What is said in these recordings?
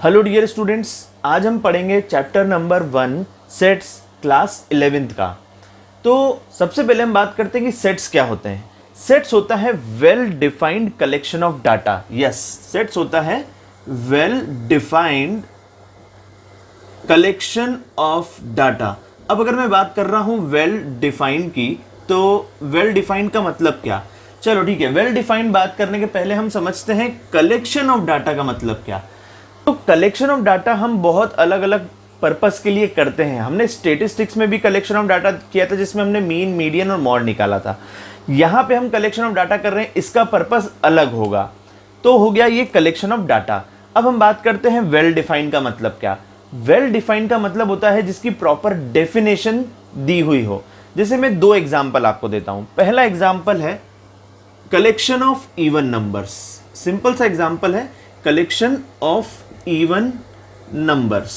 Hello dear students, आज हम पढ़ेंगे chapter number 1 sets class 11th का। तो सबसे पहले हम बात करते हैं कि सेट्स क्या होते हैं। सेट्स होता है well defined collection of data. Yes, sets होता है well defined collection of data. अब अगर मैं बात कर रहा हूं वेल डिफाइंड की, तो वेल डिफाइंड का मतलब क्या। चलो ठीक है, वेल डिफाइंड बात करने के पहले हम समझते हैं कलेक्शन ऑफ डाटा का मतलब क्या। तो कलेक्शन ऑफ डाटा हम बहुत अलग अलग पर्पस के लिए करते हैं। हमने स्टेटिस्टिक्स में भी कलेक्शन ऑफ डाटा किया था, जिसमें हमने मीन, मीडियन और मॉड निकाला था। यहां पे हम कलेक्शन ऑफ डाटा कर रहे हैं, इसका पर्पस अलग होगा। तो हो गया ये कलेक्शन ऑफ डाटा। अब हम बात करते हैं वेल डिफाइंड का मतलब क्या। वेल डिफाइंड का मतलब होता है जिसकी प्रॉपर डेफिनेशन दी हुई हो। जैसे मैं दो एग्जाम्पल आपको देता हूं। पहला एग्जाम्पल है collection of even numbers. Simple सा एग्जाम्पल है, कलेक्शन ऑफ इवन नंबर्स।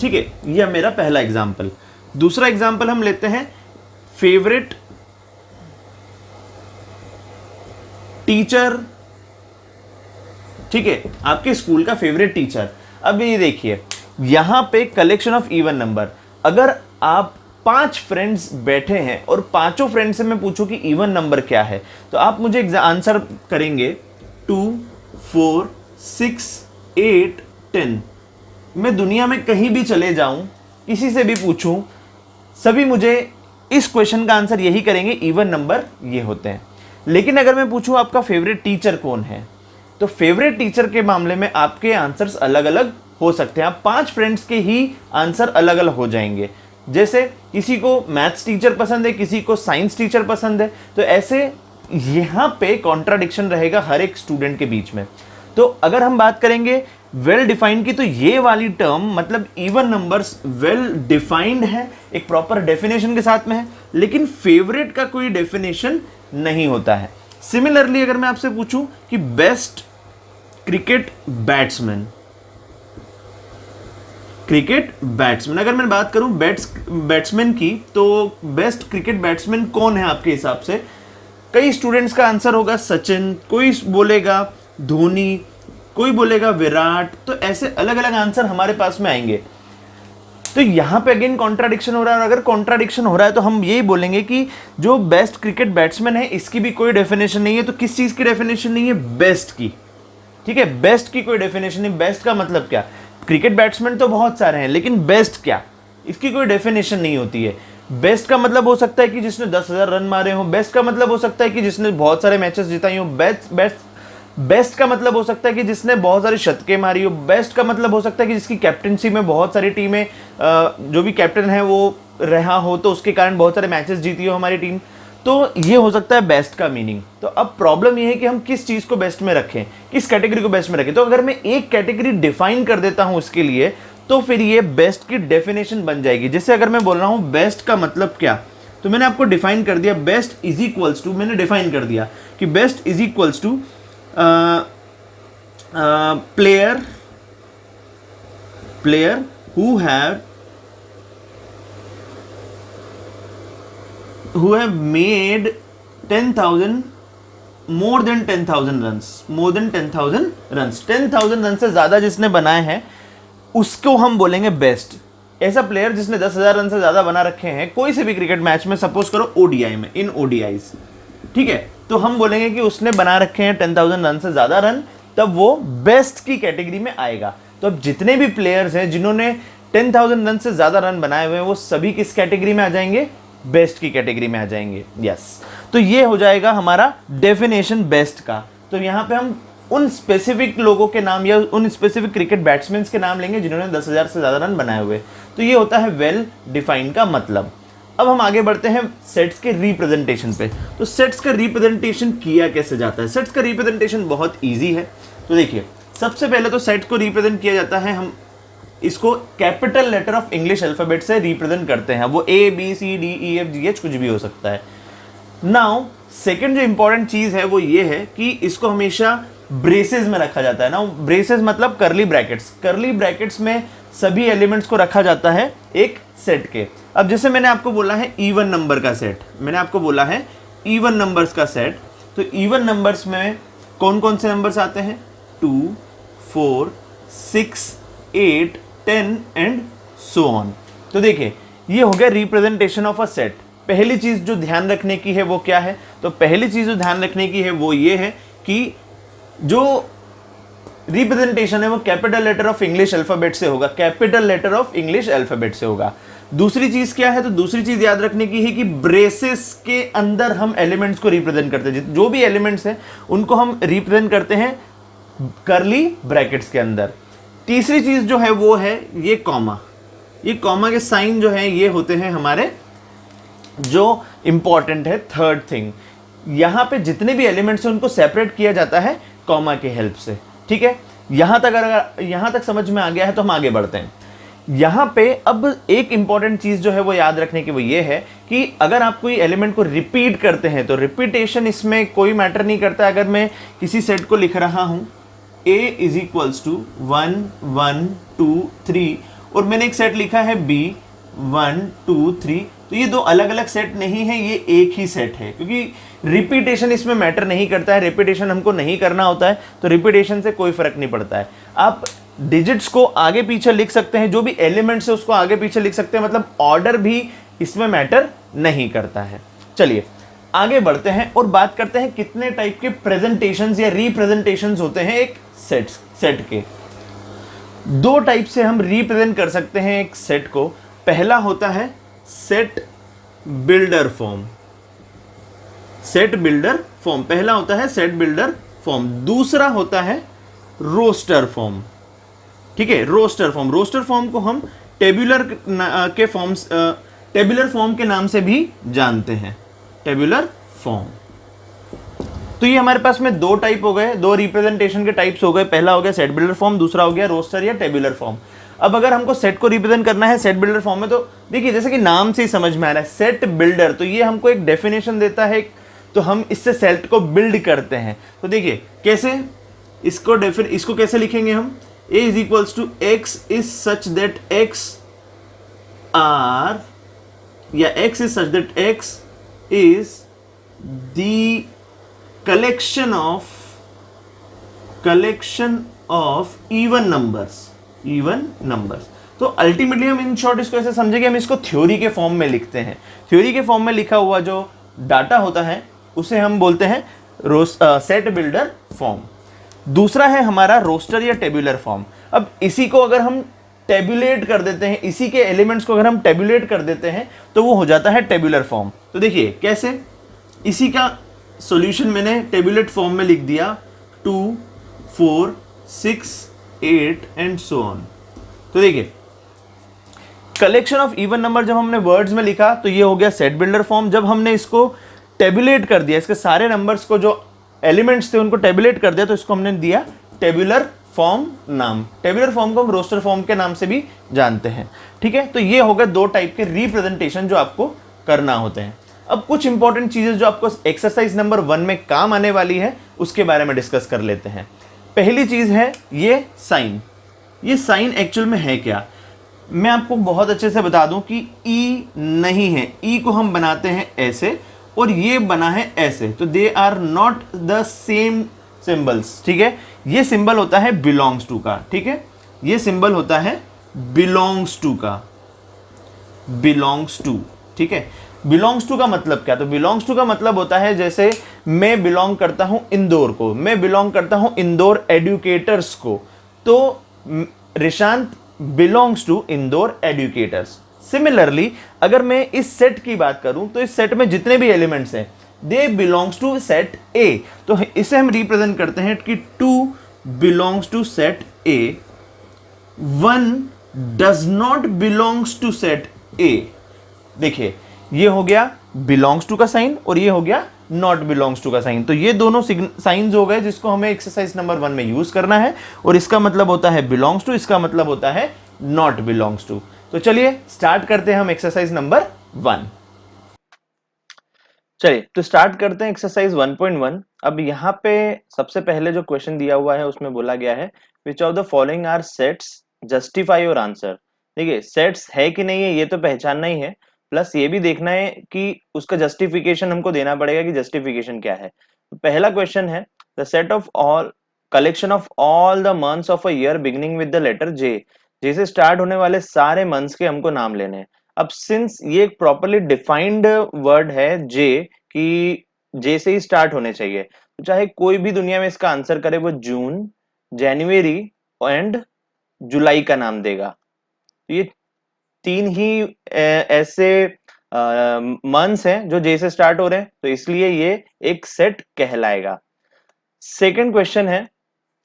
ठीक है, यह मेरा पहला एग्जाम्पल। दूसरा एग्जाम्पल हम लेते हैं फेवरेट टीचर। ठीक है, आपके स्कूल का फेवरेट टीचर। अब ये देखिए, यहां पे कलेक्शन ऑफ इवन नंबर। अगर आप 5 फ्रेंड्स बैठे हैं और पांचों फ्रेंड से मैं पूछूं कि इवन नंबर क्या है, तो आप मुझे आंसर करेंगे 2, 4, 6, 8, 10। मैं दुनिया में कहीं भी चले जाऊं, किसी से भी पूछूं, सभी मुझे इस क्वेश्चन का आंसर यही करेंगे, इवन नंबर ये होते हैं। लेकिन अगर मैं पूछूं आपका फेवरेट टीचर कौन है, तो फेवरेट टीचर के मामले में आपके आंसर्स अलग अलग हो सकते हैं। आप 5 फ्रेंड्स के ही आंसर अलग अलग हो जाएंगे। जैसे किसी को मैथ्स टीचर पसंद है, किसी को साइंस टीचर पसंद है, तो ऐसे यहां पे कॉन्ट्राडिक्शन रहेगा हर एक स्टूडेंट के बीच में। तो अगर हम बात करेंगे वेल डिफाइंड की, तो ये वाली टर्म मतलब इवन नंबर्स वेल डिफाइंड है, एक प्रॉपर डेफिनेशन के साथ में है, लेकिन फेवरेट का कोई डेफिनेशन नहीं होता है। सिमिलरली अगर मैं आपसे पूछूं कि बेस्ट क्रिकेट बैट्समैन, अगर मैं बात करूं बैट्समैन की, तो बेस्ट क्रिकेट बैट्समैन कौन है आपके हिसाब से। कई स्टूडेंट्स का आंसर होगा सचिन, कोई बोलेगा धोनी, कोई बोलेगा विराट। तो ऐसे अलग अलग आंसर हमारे पास में आएंगे। तो यहां पे अगेन कॉन्ट्राडिक्शन हो रहा है, और अगर कॉन्ट्राडिक्शन हो रहा है तो हम यही बोलेंगे कि जो बेस्ट क्रिकेट बैट्समैन है, इसकी भी कोई डेफिनेशन नहीं है। तो किस चीज की डेफिनेशन नहीं है? बेस्ट की। ठीक है, बेस्ट की कोई डेफिनेशन नहीं। बेस्ट का मतलब क्या? क्रिकेट बैट्समैन तो बहुत सारे हैं, लेकिन बेस्ट क्या, इसकी कोई डेफिनेशन नहीं होती है। बेस्ट का मतलब हो सकता है कि जिसने 10,000 रन मारे हो। बेस्ट का मतलब हो सकता है कि जिसने बहुत सारे मैचेस जिताई हो। बेस्ट का मतलब हो सकता है कि जिसने बहुत सारी शतकें मारी हो। बेस्ट का मतलब हो सकता है कि जिसकी कैप्टनसी में बहुत सारी टीमें, जो भी कैप्टन है वो रहा हो, तो उसके कारण बहुत सारे मैचेस जीती हो हमारी टीम। तो ये हो सकता है बेस्ट का मीनिंग। तो अब प्रॉब्लम ये है कि हम किस चीज को बेस्ट में रखें, किस कैटेगरी को बेस्ट में रखें। तो अगर मैं एक कैटेगरी डिफाइन कर देता हूं इसके लिए, तो फिर ये बेस्ट की डेफिनेशन बन जाएगी। जैसे अगर मैं बोल रहा हूं बेस्ट का मतलब क्या, तो मैंने आपको डिफाइन कर दिया, बेस्ट इज इक्वल्स टू, मैंने डिफाइन कर दिया कि best is equals to player who have made 10,000 more than 10,000 runs 10,000 run से ज्यादा जिसने बनाए हैं, उसको हम बोलेंगे बेस्ट। ऐसा प्लेयर जिसने 10,000 रन से ज्यादा बना रखे हैं कोई से भी क्रिकेट मैच में, सपोज करो ओडीआई में, इन ओडीआईज, ठीक है, तो हम बोलेंगे कि उसने बना रखे हैं 10,000 रन से ज्यादा रन, तब वो बेस्ट की कैटेगरी में आएगा। तो अब जितने भी प्लेयर्स हैं जिन्होंने 10,000 रन से ज्यादा रन बनाए हुए हैं, वो सभी किस कैटेगरी में आ जाएंगे? बेस्ट की कैटेगरी में आ जाएंगे। यस, तो ये हो जाएगा हमारा डेफिनेशन बेस्ट का। तो यहां पे हम उन स्पेसिफिक लोगों के नाम या उन स्पेसिफिक क्रिकेट बैट्समैन के नाम लेंगे जिन्होंने 10,000 से ज्यादा रन बनाए हुए। तो ये होता है वेल डिफाइंड का मतलब। अब हम आगे बढ़ते हैं सेट्स के रिप्रेजेंटेशन पे। तो सेट्स का रिप्रेजेंटेशन किया कैसे जाता है? सेट्स का रिप्रेजेंटेशन बहुत इजी है। तो देखिए, सबसे पहले तो सेट को रिप्रेजेंट किया जाता है, हम इसको capital letter of English alphabet से रिप्रेजेंट करते हैं। वो A B C D E F G H कुछ भी हो सकता है। नाउ सेकंड जो इंपॉर्टेंट चीज है वो ये है कि इसको हमेशा ब्रेसेस में रखा जाता है ना। ब्रेसेस मतलब करली ब्रैकेट्स। करली ब्रैकेट्स में सभी एलिमेंट्स को रखा जाता है एक सेट के। अब जैसे मैंने आपको बोला है इवन नंबर का सेट, मैंने आपको बोला है इवन नंबर्स का सेट, तो इवन नंबर्स में कौन कौन से नंबर्स आते हैं? 2, 4, 6, 8, 10 एंड सो ऑन। तो देखिए ये हो गया रिप्रेजेंटेशन ऑफ अ सेट। पहली चीज जो ध्यान रखने की है वो क्या है? तो पहली चीज जो ध्यान रखने की है वो ये है कि जो रिप्रेजेंटेशन है वो capital letter of English alphabet से होगा, capital letter of English alphabet से होगा। दूसरी चीज क्या है? तो दूसरी चीज याद रखने की है कि ब्रेसेस के अंदर हम एलिमेंट्स को रिप्रेजेंट करते हैं, जो भी एलिमेंट्स हैं उनको हम रिप्रेजेंट करते हैं करली ब्रैकेट्स के अंदर। तीसरी चीज जो है वो है ये कॉमा। ये कॉमा के साइन जो है ये होते हैं हमारे जो इंपॉर्टेंट है। थर्ड थिंग, यहां पे जितने भी एलिमेंट्स हैं उनको सेपरेट किया जाता है कॉमा के हेल्प से। ठीक है, यहां तक अगर यहां तक समझ में आ गया है तो हम आगे बढ़ते हैं। यहां पे अब एक इंपॉर्टेंट चीज जो है वो याद रखने की वो ये है कि अगर आप कोई एलिमेंट को रिपीट करते हैं तो रिपीटेशन इसमें कोई मैटर नहीं करता। अगर मैं किसी सेट को लिख रहा हूं a इज इक्वल्स टू 1 1 2 3 और मैंने एक सेट लिखा है b 1 2 3, तो ये दो अलग अलग सेट नहीं है, ये एक ही सेट है, क्योंकि रिपीटेशन इसमें मैटर नहीं करता है। रिपीटेशन हमको नहीं करना होता है, तो रिपीटेशन से कोई फर्क नहीं पड़ता है। आप डिजिट्स को आगे पीछे लिख सकते हैं, जो भी एलिमेंट्स है उसको आगे पीछे लिख सकते हैं, मतलब ऑर्डर भी इसमें मैटर नहीं करता है। चलिए आगे बढ़ते हैं और बात करते हैं कितने टाइप के प्रेजेंटेशंस या रिप्रेजेंटेशंस होते हैं एक सेट के। दो टाइप से हम रिप्रेजेंट कर सकते हैं एक सेट को। पहला होता है set builder form. Set builder form पहला होता है सेट बिल्डर फॉर्म। दूसरा होता है रोस्टर फॉर्म। ठीक है, रोस्टर फॉर्म। रोस्टर फॉर्म को हम टेबुलर के फॉर्म्स टेबुलर फॉर्म के नाम से भी जानते हैं, टेबुलर फॉर्म। तो ये हमारे पास में दो टाइप हो गए, दो रिप्रेजेंटेशन के टाइप्स हो गए। पहला हो गया सेट बिल्डर फॉर्म, दूसरा हो गया रोस्टर या टेबुलर फॉर्म। अब अगर हमको सेट को रिप्रेजेंट करना है सेट बिल्डर फॉर्म में, तो देखिए जैसे कि नाम से ही समझ में आ रहा है सेट बिल्डर, तो ये हमको एक डेफिनेशन देता है, तो हम इससे सेट को बिल्ड करते हैं। तो देखिए कैसे इसको कैसे लिखेंगे हम? a is equals to X is such that X are या x is such that x is the collection of even numbers। तो अल्टीमेटली हम इन शॉर्ट इसको ऐसे समझेंगे, हम इसको थ्योरी के फॉर्म में लिखते हैं। थ्योरी के फॉर्म में लिखा हुआ जो डाटा होता है उसे हम बोलते हैं सेट बिल्डर फॉर्म। दूसरा है हमारा रोस्टर या टेबुलर फॉर्म। अब इसी को अगर हम टेबुलेट कर देते हैं, इसी के एलिमेंट्स को अगर हम टेबुलेट कर देते हैं तो वो हो जाता है टेबुलर फॉर्म। तो देखिए कैसे, इसी का सॉल्यूशन मैंने टेबुलेट फॉर्म में लिख दिया 2 4 6 8 एंड सो ऑन। तो देखिए कलेक्शन ऑफ इवन नंबर जब हमने वर्ड्स में लिखा तो ये हो गया सेट बिल्डर फॉर्म। जब हमने इसको टेबुलेट कर दिया, इसके सारे नंबर्स को जो एलिमेंट्स थे उनको टेबुलेट कर दिया, तो इसको हमने दिया टेबुलर फॉर्म नाम। टेबुलर फॉर्म को हम रोस्टर फॉर्म के नाम से भी जानते हैं। ठीक है, तो ये हो गए दो टाइप के रिप्रेजेंटेशन जो आपको करना होते हैं। अब कुछ इंपॉर्टेंट चीजें जो आपको एक्सरसाइज नंबर 1 में काम आने वाली है उसके बारे में डिस्कस कर लेते हैं। पहली चीज है ये साइन। ये साइन एक्चुअल में है क्या, मैं आपको बहुत अच्छे से बता दूं कि ई नहीं है। ई को हम बनाते हैं ऐसे और ये बना है ऐसे, तो they are not the same symbols. ठीक है, ये सिंबल होता है बिलोंग्स टू का। ठीक है, ये सिंबल होता है बिलोंग्स टू का, बिलोंग्स टू। ठीक है, बिलोंग्स टू का मतलब क्या? तो बिलोंग्स टू का मतलब होता है जैसे मैं बिलोंग करता हूं इंदौर को, मैं बिलोंग करता हूं इंदौर एडुकेटर्स को, तो Rishant belongs to Indore educators. Similarly अगर मैं इस सेट की बात करूं तो इस सेट में जितने भी एलिमेंट्स हैं they belongs to set A, तो इसे हम रिप्रेजेंट करते हैं कि 2 belongs to set A, 1 does not belongs to set A. देखिए ये हो गया बिलोंग्स टू का साइन और ये हो गया नॉट बिलोंग्स टू का साइन। तो ये दोनों साइंस हो गए जिसको हमें एक्सरसाइज नंबर 1 में यूज करना है, और इसका मतलब होता है बिलोंग्स टू, इसका मतलब होता है नॉट बिलोंग्स टू। तो चलिए स्टार्ट करते हैं हम एक्सरसाइज नंबर 1। चलिए तो स्टार्ट करते हैं एक्सरसाइज 1.1। अब यहाँ पे सबसे पहले जो क्वेश्चन दिया हुआ है उसमें बोला गया है which of the following are sets, justify your answer. देखिए सेट्स है कि नहीं है ये तो पहचानना ही है, प्लस ये भी देखना है कि उसका जस्टिफिकेशन हमको देना पड़ेगा कि जस्टिफिकेशन क्या है। तो पहला क्वेश्चन है the set of all collection of all the months of a year beginning with the letter J, J से स्टार्ट होने वाले सारे मंथ्स के हमको नाम लेने हैं। अब सिंस ये एक प्रॉपरली डिफाइंड वर्ड है जे, कि जे से ही स्टार्ट होने चाहिए, तो चाहे कोई भी दुनिया में इसका आंसर करे वो जून, जनवरी एंड जुलाई का नाम देगा। तो ये तीन ही ऐसे मंथ्स हैं जो जे से स्टार्ट हो रहे हैं, तो इसलिए ये एक सेट कहलाएगा। सेकंड क्वेश्चन है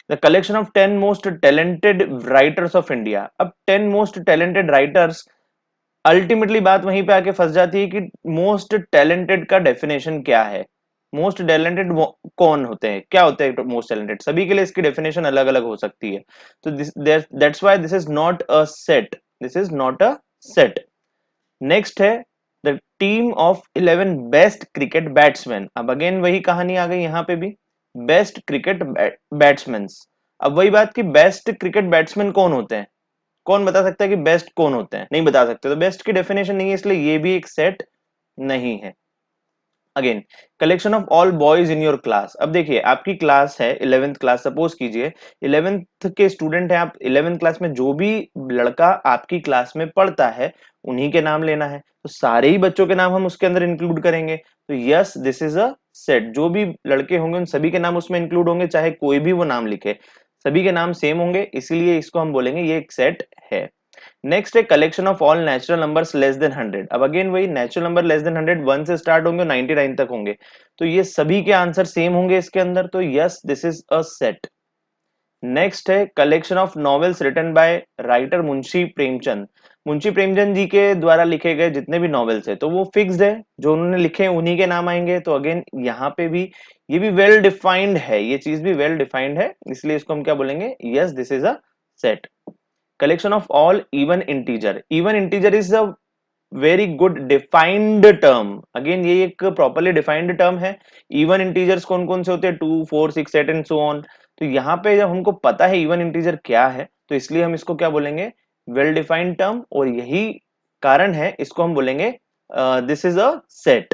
the collection of 10 most talented writers of India. अब 10 मोस्ट टैलेंटेड राइटर्स, अल्टीमेटली बात वहीं पे आके फंस जाती है कि मोस्ट टैलेंटेड का डेफिनेशन क्या है, मोस्ट टैलेंटेड कौन होते हैं, क्या होते हैं मोस्ट टैलेंटेड, सभी के लिए इसकी डेफिनेशन अलग अलग हो सकती है। तो that's why this is not a set, this is not a set. Next है the team of 11 best cricket batsman. अब अगेन वही कहानी आ गई यहाँ पे भी, बेस्ट क्रिकेट बैट्समैन। अब वही बात कि बेस्ट क्रिकेट बैट्समैन कौन होते हैं, कौन बता सकता है कि बेस्ट कौन होते हैं, नहीं बता सकते, तो बेस्ट की डेफिनेशन नहीं है, इसलिए ये भी एक सेट नहीं है। Again collection of all boys in your class. अब देखिए आपकी क्लास है 11th क्लास, सपोज कीजिए 11th के स्टूडेंट हैं आप, 11th क्लास में जो भी लड़का आपकी क्लास में पढ़ता है उन्हीं के नाम लेना है, तो सारे ही बच्चों के नाम हम उसके अंदर इंक्लूड करेंगे। तो yes this is a set, जो भी लड़के होंगे उन सभी के नाम उसमें इंक्लूड होंगे, चाहे कोई भी वो नाम लिखे, सभी के नाम सेम होंगे, इसीलिए इसको हम बोलेंगे ये एक सेट है। नेक्स्ट है collection of all natural numbers less than 100। अब अगेन वही नेचुरल नंबर लेस देन 100 1 से स्टार्ट होंगे 99 तक होंगे, तो ये सभी के आंसर सेम होंगे इसके अंदर, तो yes this is a set. Next है collection of novels written by writer Munshi Premchand. Munshi Premchand ji के द्वारा लिखे गए जितने भी नॉवेल्स है तो वो फिक्स्ड है, जो उन्होंने लिखे हैं उन्हीं के नाम आएंगे। तो अगेन यहाँ पे भी ये भी वेल डिफाइंड है, ये चीज भी वेल डिफाइंड है, इसलिए इसको हम क्या बोलेंगे, yes this is a set. Collection of all even integer. Even integer is a very good defined term, again ये एक प्रॉपरली डिफाइंड टर्म है। इवन इंटीजर्स कौन कौन से होते हैं, 2 4 6 8 एंड सो ऑन। तो यहाँ पे जब हमको पता है इवन इंटीजर क्या है, तो इसलिए हम इसको क्या बोलेंगे, वेल डिफाइंड टर्म, और यही कारण है इसको हम बोलेंगे this is a set.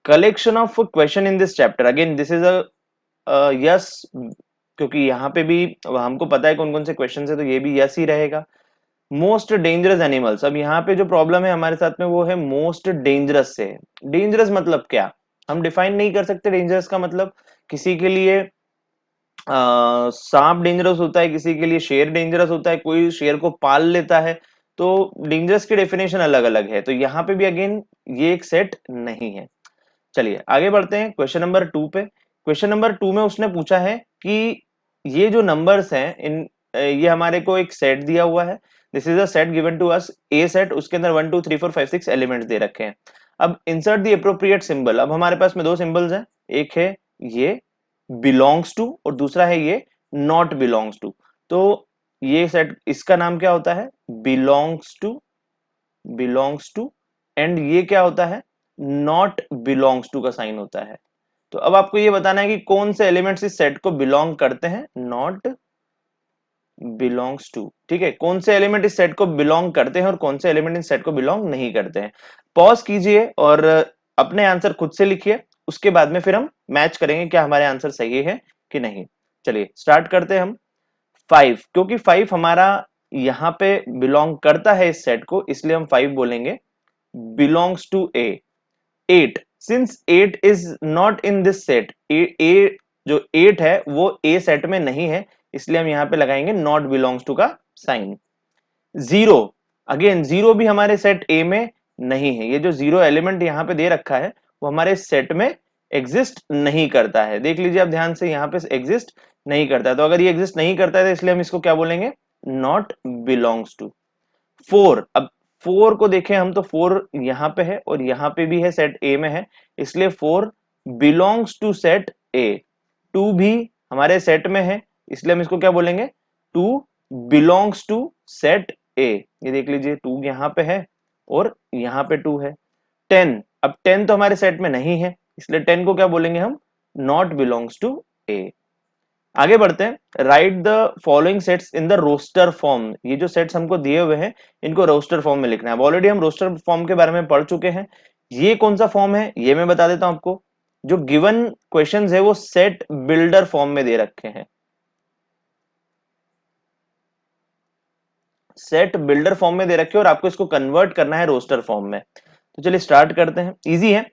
Collection of question in this chapter, again this is a yes, क्योंकि यहाँ पे भी हमको पता है कौन कौन से क्वेश्चन है, तो ये भी यस ही रहेगा। Most dangerous animals. अब यहाँ पे जो प्रॉब्लम है हमारे साथ में वो है मोस्ट डेंजरस से। डेंजरस मतलब क्या, हम डिफाइन नहीं कर सकते डेंजरस का मतलब। किसी के लिए सांप डेंजरस होता है, किसी के लिए शेर डेंजरस होता है, कोई शेर को पाल लेता है, तो डेंजरस की डेफिनेशन अलग अलग है। तो यहाँ पे भी अगेन ये एक सेट नहीं है। चलिए आगे बढ़ते हैं क्वेश्चन नंबर 2 पे। क्वेश्चन नंबर 2 में उसने पूछा है कि ये जो नंबर्स हैं ये हमारे को एक सेट दिया हुआ है, this is a set given to us, A set, उसके अंदर 1 2 3 4 5 6 एलिमेंट्स दे रखे हैं। अब इंसर्ट द एप्रोप्रिएट सिंबल। अब हमारे पास में दो सिंबल्स हैं, एक है ये बिलोंग्स टू और दूसरा है ये नॉट बिलोंग्स टू। तो ये सेट, इसका नाम क्या होता है, belongs to, belongs to, and ये क्या होता है, नॉट बिलोंग्स टू का साइन होता है। तो अब आपको ये बताना है कि कौन से एलिमेंट्स इस सेट को बिलोंग करते हैं, नॉट बिलोंग्स टू, ठीक है, कौन से एलिमेंट इस सेट को बिलोंग करते हैं और कौन से एलिमेंट इस सेट को बिलोंग नहीं करते हैं। पॉज कीजिए और अपने आंसर खुद से लिखिए, उसके बाद में फिर हम मैच करेंगे क्या हमारे आंसर सही है कि नहीं। चलिए स्टार्ट करते हैं हम। 5, क्योंकि 5 हमारा यहाँ पे बिलोंग करता है इस सेट को, इसलिए हम 5 बोलेंगे belongs to A. 8, since 8 is not in this set, A जो 8 है वो ए सेट में नहीं है, इसलिए हम यहाँ पे लगाएंगे नॉट बिलोंग्स टू का साइन। 0, अगेन 0 भी हमारे सेट ए में नहीं है, ये जो 0 एलिमेंट यहाँ पे दे रखा है वो हमारे सेट में एग्जिस्ट नहीं करता है, देख लीजिए आप ध्यान से, यहाँ पे एग्जिस्ट नहीं करता है। तो अगर ये एग्जिस्ट नहीं करता है तो इसलिए हम इसको क्या बोलेंगे, नॉट बिलोंग्स टू। 4, अब 4 को देखें हम तो 4 यहाँ पे है और यहाँ पे भी है, सेट ए में है, इसलिए 4 बिलोंग्स टू सेट ए। 2 भी हमारे सेट में है, इसलिए हम इसको क्या बोलेंगे, 2 बिलोंग्स टू सेट ए। ये देख लीजिए 2 यहाँ पे है और यहाँ पे 2 है। 10, अब 10 तो हमारे सेट में नहीं है, इसलिए 10 को क्या बोलेंगे हम, नॉट बिलोंग्स टू ए। आगे बढ़ते हैं। Write the following sets in the roster form. ये जो सेट्स हमको दिए हुए हैं इनको रोस्टर फॉर्म में लिखना है। ऑलरेडी हम रोस्टर फॉर्म के बारे में पढ़ चुके हैं, ये कौन सा फॉर्म है ये मैं बता देता हूं आपको। जो गिवन क्वेश्चंस है वो सेट बिल्डर फॉर्म में दे रखे हैं, सेट बिल्डर फॉर्म में दे रखे और आपको इसको कन्वर्ट करना है रोस्टर फॉर्म में। तो चलिए स्टार्ट करते हैं, इजी है।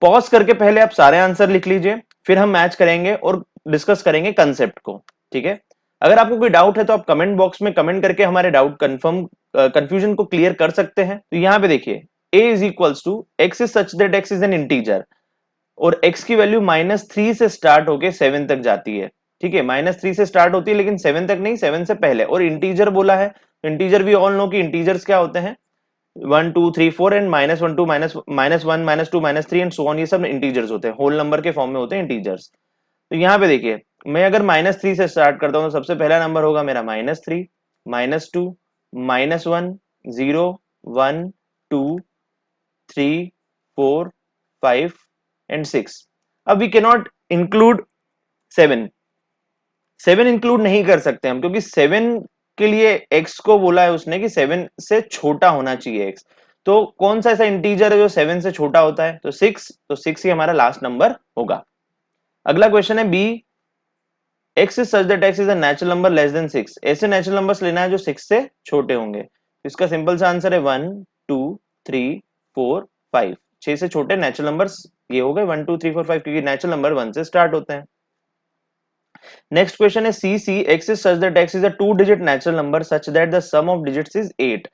पॉज करके पहले आप सारे आंसर लिख लीजिए, फिर हम मैच करेंगे और डिस्कस करेंगे कंसेप्ट को, ठीक है। अगर आपको कोई डाउट है तो आप कमेंट बॉक्स में कमेंट करके हमारे डाउट कंफ्यूजन को क्लियर कर सकते हैं। तो यहाँ पे देखिए a is equals to X is such that x is an integer, और x की वैल्यू -3 से स्टार्ट होके 7 तक जाती है, ठीक है। -3 से स्टार्ट होती है लेकिन 7 तक नहीं, 7 से पहले, और इंटीजर बोला है। इंटीजर भी ऑल नो कि इंटीजर्स क्या होते हैं, 1 2 3 4 एंड -1 2 -1 -2 -3 एंड सो ऑन, ये सब इंटीजर्स होते हैं, होल नंबर के फॉर्म में होते हैं इंटीजर्स। तो यहाँ पे देखिए मैं अगर -3 से स्टार्ट करता हूँ तो सबसे पहला नंबर होगा मेरा -3, -2, -1, 0, 1 2 3 4 5 एंड 6। अब we can not include 7, 7 include नहीं कर सकते हम, क्योंकि 7 के लिए x को बोला है उसने कि 7 से छोटा होना चाहिए x। तो कौन सा ऐसा इंटीजर है जो 7 से छोटा होता है, तो 6, तो 6 ही हमारा लास्ट नंबर होगा। अगला क्वेश्चन है B, x is such that x is a natural number less than 6। ऐसे नेचुरल नंबर्स लेना है जो 6 से छोटे होंगे। इसका सिंपल सा आंसर है 1 2 3 4 5। 6 से छोटे नेचुरल नंबर्स ये हो गए 1 2 3 4 5, क्योंकि नेचुरल नंबर 1 से स्टार्ट होते हैं। नेक्स्ट क्वेश्चन है C C, x is such that x is a 2 digit natural number such that the sum of digits is 8।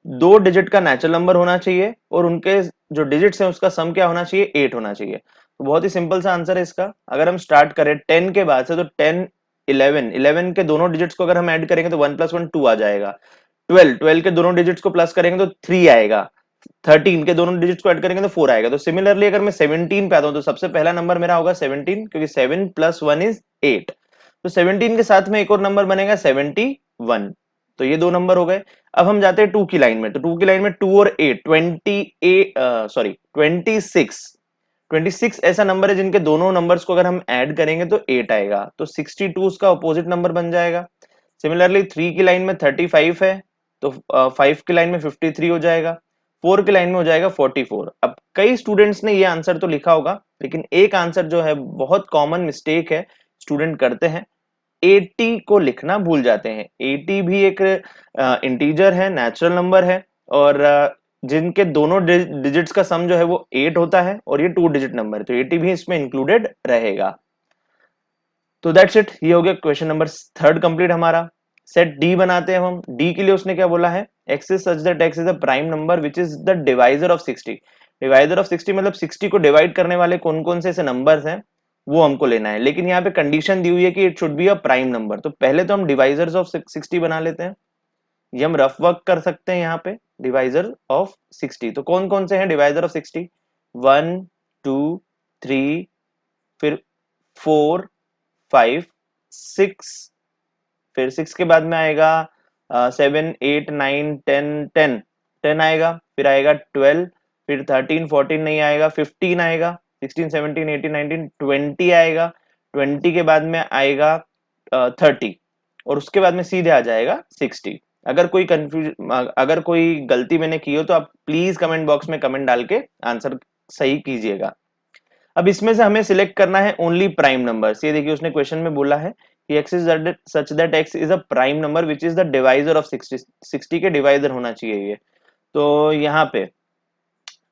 2 digit का नेचुरल नंबर होना चाहिए और उनके जो डिजिट्स हैं उसका सम क्या होना चाहिए, 8 होना चाहिए। तो बहुत ही सिंपल सा आंसर है इसका। अगर हम स्टार्ट करें 10 के बाद से, तो 10 11, 11 के दोनों डिजिट्स को अगर हम ऐड करेंगे तो 1 + 1 2 आ जाएगा। 12, 12 के दोनों डिजिट्स को प्लस करेंगे तो 3 आएगा। 13 के दोनों डिजिट्स को ऐड करेंगे तो 4 आएगा। तो सिमिलरली अगर मैं 17 पे आता हूं तो सबसे पहला नंबर मेरा होगा 17, क्योंकि 7 + 1 इज 8। तो 17 के साथ में एक और नंबर बनेगा 71। तो ये दो नंबर हो गए। अब हम जाते हैं 2 की लाइन में, तो 2 की लाइन में 2 और 8, 26, 26 ऐसा नंबर है जिनके दोनों नंबर्स को अगर हम ऐड करेंगे तो 8 आएगा। तो 62 उसका ऑपोजिट नंबर बन जाएगा। सिमिलरली 3 की लाइन में 35 है, तो 5 की लाइन में 53 हो जाएगा। 4 की लाइन में हो जाएगा 44। अब कई स्टूडेंट्स ने ये आंसर तो लिखा होगा, लेकिन एक आंसर जो है बहुत कॉमन मिस्टेक है स्टूडेंट करते हैं, 80 को लिखना भूल जाते हैं। 80 भी एक इंटीजर है, नेचुरल नंबर है, और जिनके दोनों डिजिट्स का सम जो है वो 8 होता है, और ये 2 डिजिट नंबर है, तो 80 भी इसमें इंक्लूडेड रहेगा। तो दैट्स इट, ये हो गया क्वेश्चन नंबर 3 कंप्लीट हमारा। सेट डी बनाते हैं हम। डी के लिए उसने क्या बोला है, x is such that x is a prime number which is the divisor of 60। Divisor of 60 मतलब 60 को डिवाइड करने वाले कौन कौन से ऐसे नंबर्स हैं वो हमको लेना है। लेकिन यहाँ पे कंडीशन दी हुई है कि it should be a prime number. तो पहले तो हम डिवाइजर्स ऑफ 60 बना लेते हैं, ये हम रफ वर्क कर सकते हैं यहाँ पे। डिवाइजर ऑफ 60 तो कौन कौन से हैं डिवाइजर ऑफ 60, 1 2 3, फिर 4 5 6, फिर 6 के बाद में आएगा 7 8 9 10 10, 10 आएगा। फिर आएगा 12, फिर 13 14 नहीं आएगा, 15 आएगा, 16 17 18 19 20 आएगा। 20 के बाद में आएगा 30, और उसके बाद में सीधे आ जाएगा 60। अगर कोई गलती मैंने की हो तो आप प्लीज कमेंट बॉक्स में कमेंट डाल के आंसर सही कीजिएगा। अब इसमें से हमें सिलेक्ट करना है ओनली प्राइम नंबर्स। ये देखिए उसने क्वेश्चन में बोला है कि x is such that x is a prime number which is the divisor of 60। 60 के डिवाइजर होना चाहिए ये। तो यहाँ पे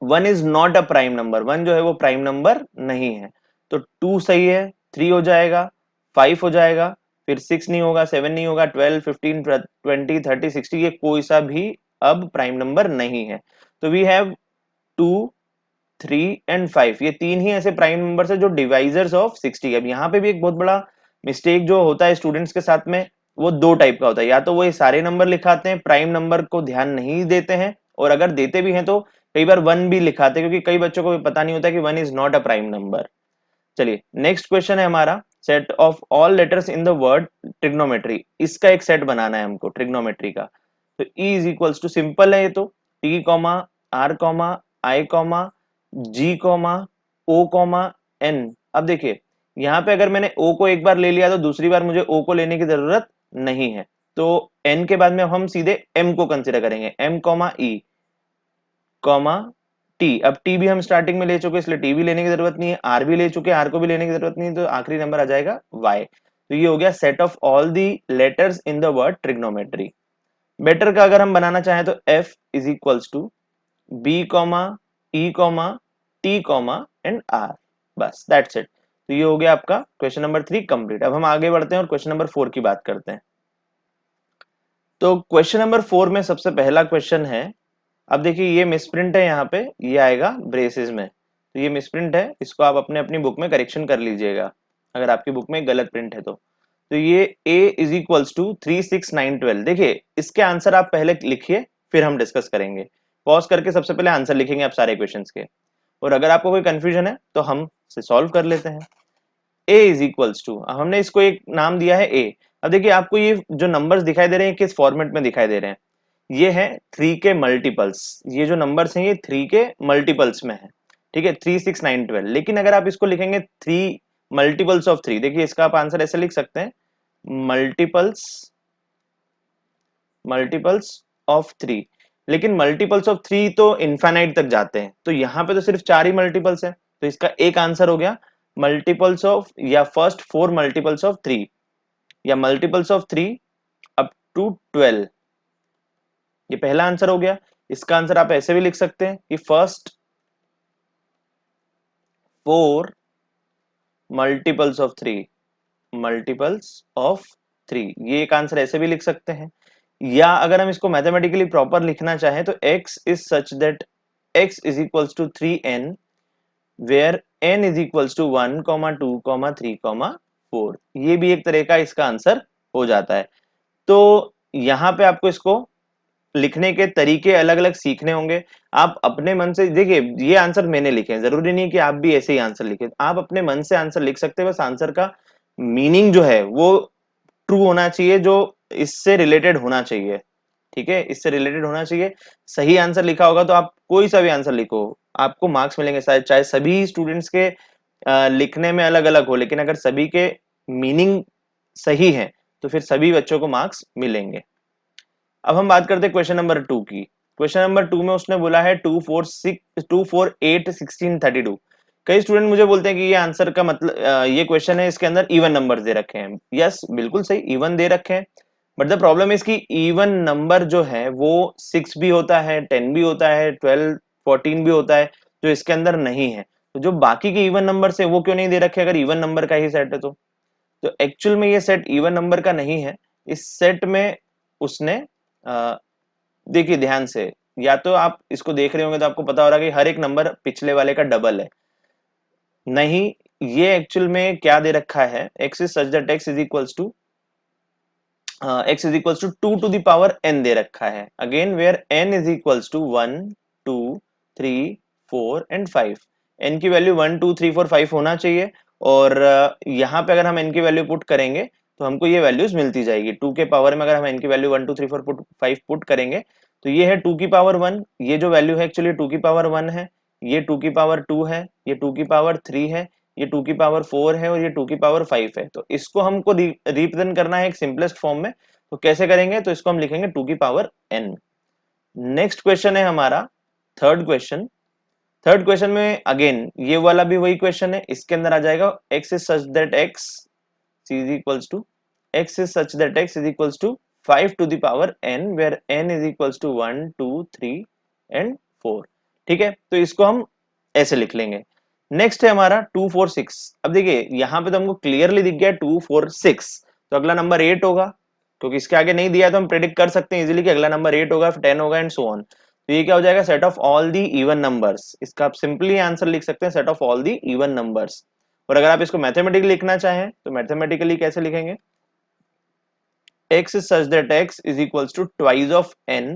1 is not a prime number, 1 जो है वो प्राइम नंबर नहीं है। तो 2 सही है, 3 हो जाएगा, 5 हो जाएगा, फिर 6 नहीं होगा, 7 नहीं होगा, 12 15 20 30 60 ये कोई सा भी अब प्राइम नंबर नहीं है। तो वी हैव 2 3 एंड 5, ये तीन ही ऐसे प्राइम नंबर्स है जो डिवाइजर्स ऑफ 60। अब यहाँ पे भी एक बहुत बड़ा मिस्टेक जो होता है स्टूडेंट्स के साथ में, वो दो टाइप का होता है। या तो वो ये सारे नंबर लिखाते हैं, प्राइम नंबर को ध्यान नहीं देते हैं, और अगर देते भी हैं तो कई बार 1 भी लिखाते हैं, क्योंकि कई बच्चों को पता नहीं होता कि 1 is not a prime number. चलिए नेक्स्ट क्वेश्चन है हमारा, set of all letters in the word trigonometry. इसका एक सेट बनाना है हमको ट्रिग्नोमेट्री का। तो E is equals to, simple है ये तो, T comma R comma I comma G comma O comma N. अब देखिए यहाँ पे अगर मैंने ओ को एक बार ले लिया तो दूसरी बार मुझे ओ को लेने की जरूरत नहीं है। तो एन के बाद में हम सीधे एम को कंसिडर करेंगे, M comma E comma T. अब टी भी हम स्टार्टिंग में ले चुके इसलिए टी भी लेने की जरूरत नहीं है, आर भी ले चुके आर को भी लेने की जरूरत नहीं है, तो आखिरी नंबर आ जाएगा वाई। तो ये हो गया set of all the letters in the word trigonometry. Better का अगर हम बनाना चाहें तो f is equals to b comma e comma t comma and r, बस दैट्स इट। तो ये हो गया आपका क्वेश्चन नंबर 3 कंप्लीट। अब हम आगे बढ़ते हैं और क्वेश्चन नंबर 4 की बात करते हैं। तो क्वेश्चन नंबर 4 में सबसे पहला क्वेश्चन है, अब देखिए ये मिसप्रिंट है, यहाँ पे ये आएगा ब्रेसेस में, तो ये मिसप्रिंट है, इसको आप अपने अपनी बुक में करेक्शन कर लीजिएगा अगर आपकी बुक में गलत प्रिंट है तो ये a इज इक्वल्स टू 36912। देखिए इसके आंसर आप पहले लिखिए फिर हम डिस्कस करेंगे। पॉज करके सबसे पहले आंसर लिखेंगे आप सारे क्वेश्चंस के, और अगर आपको कोई कंफ्यूजन है तो हम से सॉल्व कर लेते हैं। a इज इक्वल्स टू, हमने इसको एक नाम दिया है a। अब देखिए आपको ये जो नंबर्स दिखाई दे रहे हैं किस फॉर्मेट में दिखाई दे रहे हैं, ये है 3 के मल्टीपल्स, ये जो नंबर्स हैं ये 3 के मल्टीपल्स में है, ठीक है, 3 6 9 12। लेकिन अगर आप इसको लिखेंगे 3 मल्टीपल्स ऑफ 3, देखिए इसका आप आंसर ऐसे लिख सकते हैं, मल्टीपल्स मल्टीपल्स ऑफ 3। लेकिन मल्टीपल्स ऑफ 3 तो इनफाइनाइट तक जाते हैं, तो यहाँ पे तो सिर्फ 4 ही मल्टीपल्स है, तो इसका एक आंसर हो गया मल्टीपल्स ऑफ, या फर्स्ट 4 मल्टीपल्स ऑफ 3, या मल्टीपल्स ऑफ 3 अप टू 12, ये पहला आंसर हो गया। इसका आंसर आप ऐसे भी लिख सकते हैं कि first 4 multiples of 3, multiples of 3, ये एक आंसर ऐसे भी लिख सकते हैं। या अगर हम इसको मैथमेटिकली प्रॉपर लिखना चाहें तो x is such that x is equals to 3n where n is equals to 1, 2, 3, 4, ये भी एक तरह का इसका आंसर हो जाता है। तो यहाँ पे आपको इसको लिखने के तरीके अलग अलग सीखने होंगे। आप अपने मन से देखिए, ये आंसर मैंने लिखे हैं, जरूरी नहीं कि आप भी ऐसे ही आंसर लिखें, आप अपने मन से आंसर लिख सकते हैं, बस आंसर का मीनिंग जो है वो ट्रू होना चाहिए, जो इससे रिलेटेड होना चाहिए, ठीक है, इससे रिलेटेड होना चाहिए। सही आंसर लिखा होगा तो आप कोई सा भी आंसर लिखो आपको मार्क्स मिलेंगे, शायद चाहे सभी स्टूडेंट्स के लिखने में अलग अलग हो, लेकिन अगर सभी के मीनिंग सही है तो फिर सभी बच्चों को मार्क्स मिलेंगे। अब हम बात करते हैं क्वेश्चन नंबर 2 की। क्वेश्चन नंबर 2 में उसने बोला है 2 4 8 16 32। कई स्टूडेंट मुझे बोलते हैं कि ये आंसर का मतलब ये क्वेश्चन है, इसके अंदर इवन नंबर दे रखे हैं। यस बिल्कुल सही, इवन दे रखे हैं, बट द प्रॉब्लम इज कि इवन नंबर जो है वो 6 भी होता है, 10 भी होता है, 12 14 भी होता है, जो इसके अंदर नहीं है। तो जो बाकी के इवन नंबर है वो क्यों नहीं दे रखे अगर इवन नंबर का ही सेट है तो एक्चुअल में ये सेट इवन नंबर का नहीं है। इस सेट में उसने देखिए ध्यान से, या तो आप इसको देख रहे होंगे तो आपको पता हो रहा है कि हर एक नंबर पिछले वाले का डबल है, नहीं, ये एक्चुअल में क्या दे रखा है, x is such that x is equals to x is equals to 2 to the power n दे रखा है, again where n is equals to 1 2 3 4 and 5। n की वैल्यू 1 2 3 4 5 होना चाहिए, और यहाँ पे अगर हम n की वैल्यू पुट करेंगे तो हमको ये वैल्यूज मिलती जाएगी। 2 के पावर में अगर हम n की वैल्यू 1 2 3 4 5 पुट करेंगे तो ये है 2 की पावर 1, ये जो वैल्यू है एक्चुअली 2 की पावर 1 है, ये 2 की पावर 2 है, ये 2 की पावर 3 है, ये 2 की पावर 4 है, और ये 2 की पावर 5 है। तो इसको हमको रिप्रेजेंट करना है एक सिंपलेस्ट फॉर्म में, तो कैसे करेंगे, तो इसको हम लिखेंगे 2 की पावर n। नेक्स्ट क्वेश्चन है हमारा थर्ड क्वेश्चन। थर्ड क्वेश्चन में अगेन ये वाला भी वही क्वेश्चन है, इसके अंदर आ जाएगा x is such that x is equals to x is such that x is equals to 5 to the power n where n is equals to 1 2 3 and 4, ठीक है, तो इसको हम ऐसे लिख लेंगे। नेक्स्ट है हमारा 2 4 6। अब देखिए यहाँ पे तो हमको क्लियरली दिख गया 2 4 6, तो अगला नंबर 8 होगा, क्योंकि इसके आगे नहीं दिया तो हम प्रेडिक्ट कर सकते हैं इजीली कि अगला नंबर 8 होगा, 10 होगा एंड सो ऑन। तो ये क्या हो जाएगा, set of all the even numbers, इसका आप सिंपली आंसर लिख सकते हैं set of all the even numbers. और अगर आप इसको मैथमेटिकली लिखना चाहें तो मैथमेटिकली कैसे लिखेंगे, x is such that x is equals to twice of n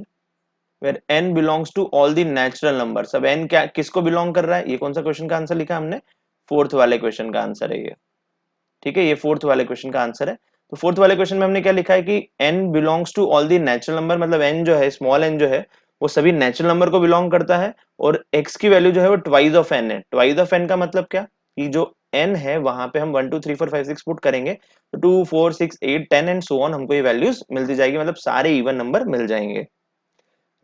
where n belongs to all the natural numbers। अब n क्या किसको बिलोंग कर रहा है, ये कौन सा क्वेश्चन का आंसर लिखा हमने, फोर्थ वाले क्वेश्चन का आंसर है ये, ठीक है, ये फोर्थ वाले क्वेश्चन का आंसर है। तो फोर्थ वाले क्वेश्चन में हमने क्या लिखा है कि n belongs to all the natural number, मतलब n जो है स्मॉल n जो है वो सभी नेचुरल नंबर को बिलोंग करता है, और x की वैल्यू जो है वो ट्वाइस ऑफ n है। ट्वाइस ऑफ n का मतलब क्या, कि जो n है वहां पे हम 1 2 3 4 5 6 पुट करेंगे तो 2 4 6 8 10 एंड सो ऑन हमको ये वैल्यूज मिलती जाएगी, मतलब सारे इवन नंबर मिल जाएंगे।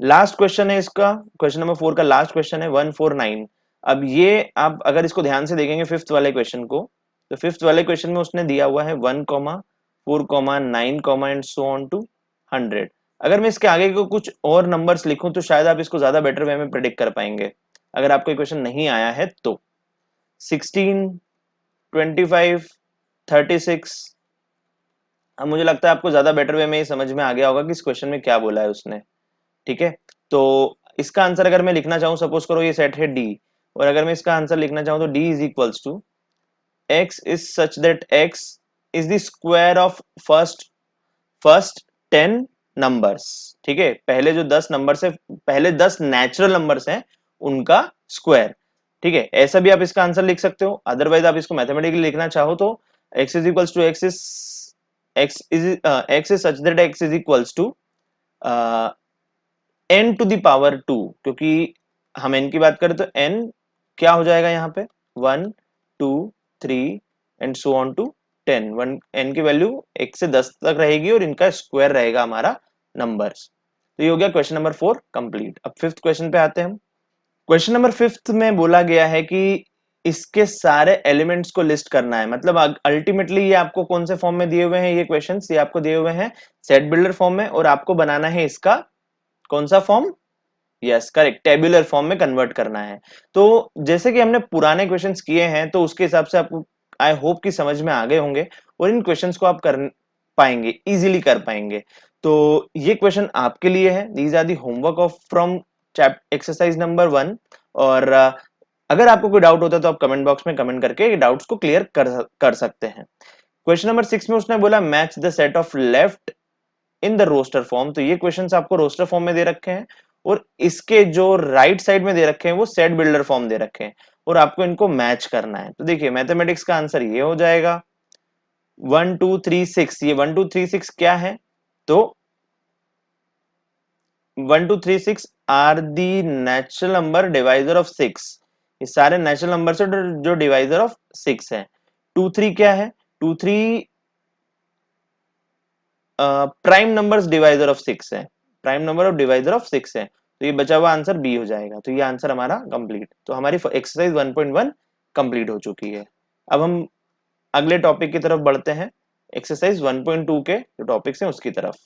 लास्ट क्वेश्चन है इसका, क्वेश्चन नंबर 4 का लास्ट क्वेश्चन है 149। अब ये आप अगर इसको ध्यान से देखेंगे फिफ्थ वाले क्वेश्चन को, तो फिफ्थ वाले क्वेश्चन में उसने दिया हुआ है 1 4 9 एंड सो ऑन टू 100। अगर मैं इसके आगे को कुछ और नंबर्स लिखूं तो शायद आप इसको ज्यादा बेटर वे में प्रेडिक्ट कर पाएंगे, अगर आपको क्वेश्चन नहीं आया है तो। 16, 25, 36, अब मुझे लगता है आपको ज्यादा बेटर वे में ये समझ में आ गया होगा कि इस क्वेश्चन में क्या बोला है उसने। ठीक है, तो इसका आंसर अगर मैं लिखना चाहूं, सपोज करो ये सेट है डी, और अगर मैं इसका आंसर लिखना चाहूं तो D is equals to x is such that x is the square of first 10 numbers. ठीक है, पहले जो 10 नंबर्स है, पहले 10 नेचुरल नंबर्स हैं उनका स्क्वायर। ठीक है, ऐसा भी आप इसका आंसर लिख सकते हो, अदरवाइज आप इसको मैथमेटिकली लिखना चाहो तो x is equals to x is such that x is equals to n to the power 2, क्योंकि हम n की बात करें तो n क्या हो जाएगा यहाँ पे 1 2 3 and so on to 10। n की वैल्यू 1 से 10 तक रहेगी और इनका स्क्वायर रहेगा हमारा नंबर्स। तो ये हो गया क्वेश्चन नंबर 4 कंप्लीट। अब फिफ्थ क्वेश्चन पे आते हैं हम। क्वेश्चन नंबर फिफ्थ में बोला गया है कि इसके सारे एलिमेंट्स को लिस्ट करना है, मतलब अल्टीमेटली ये आपको कौन से फॉर्म में दिए हुए हैं, ये क्वेश्चंस ये आपको दिए हुए हैं सेट बिल्डर फॉर्म में, और आपको बनाना है इसका कौन सा form, yes correct, tabular form में कन्वर्ट करना है। तो जैसे कि हमने पुराने क्वेश्चंस किए हैं तो उसके हिसाब से आपको आई होप कि समझ में आ गए होंगे और इन क्वेश्चंस को आप कर पाएंगे, इजीली कर पाएंगे। तो ये क्वेश्चन आपके लिए है, these are the homework of from exercise number 1। और अगर आपको कोई डाउट होता है तो आप कमेंट बॉक्स में कमेंट करके डाउट्स को क्लियर कर सकते हैं। क्वेश्चन नंबर 6 में उसने बोला match the set of left in the roster form. तो ये क्वेश्चंस आपको रोस्टर फॉर्म में दे रखे हैं और इसके जो राइट साइड में दे रखे हैं वो सेट बिल्डर फॉर्म दे रखे हैं और आपको इनको मैच करना है। तो देखिए मैथमेटिक्स का आंसर ये हो जाएगा 1 2 3 6। ये 1 2 3 6 क्या है, तो 1 2 3 6 are the natural number divisor of 6। ये सारे नेचुरल नंबर से जो डिवाइजर ऑफ 6 है। 2 3 क्या है, 2 3 प्राइम नंबर्स डिवाइजर ऑफ 6 है, prime number of divisor of 6 है। तो ये बचा हुआ आंसर बी हो जाएगा। तो ये आंसर हमारा कंप्लीट। तो हमारी एक्सरसाइज 1.1 कंप्लीट हो चुकी है। अब हम अगले टॉपिक की तरफ बढ़ते हैं, एक्सरसाइज 1.2 के जो टॉपिक्स हैं उसकी तरफ।